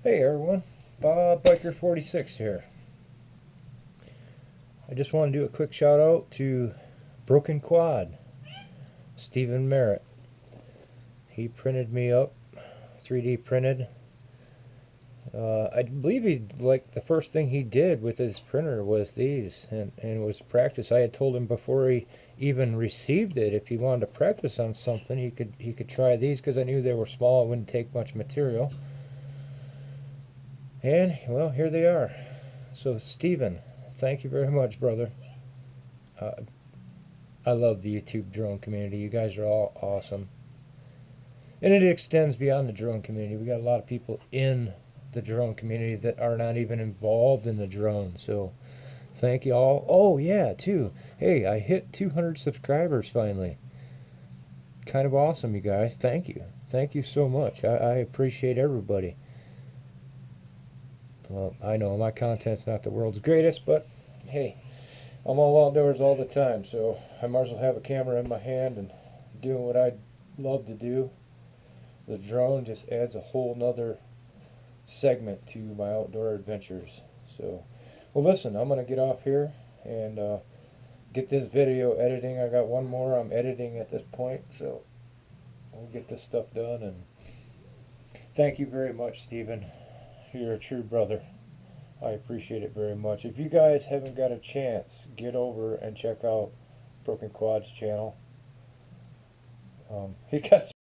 Hey everyone, Bob Biker 46 here. I just want to do a quick shout out to Broken Quad, Stephen Merritt. He printed me up, 3D printed. I believe the first thing he did with his printer was these, and it was practice. I had told him before he even received it, if he wanted to practice on something, he could try these because I knew they were small, it wouldn't take much material. And well, here they are. So Stephen, thank you very much, brother. Uh, I love the YouTube drone community. You guys are all awesome. And it extends beyond the drone community. We got a lot of people in the drone community that are not even involved in the drone. So thank you all. Oh yeah, too. Hey, I hit 200 subscribers finally. Kind of awesome, you guys. Thank you. Thank you so much. I appreciate everybody. Well, I know my content's not the world's greatest, but hey, I'm all outdoors all the time, so I might as well have a camera in my hand and doing what I love to do. The drone just adds a whole nother segment to my outdoor adventures. So, well listen, I'm going to get off here and get this video editing. I got one more I'm editing at this point, so we'll get this stuff done. And thank you very much, Stephen. You're a true brother. I appreciate it very much. If you guys haven't got a chance, get over and check out Broken Quad's channel. He got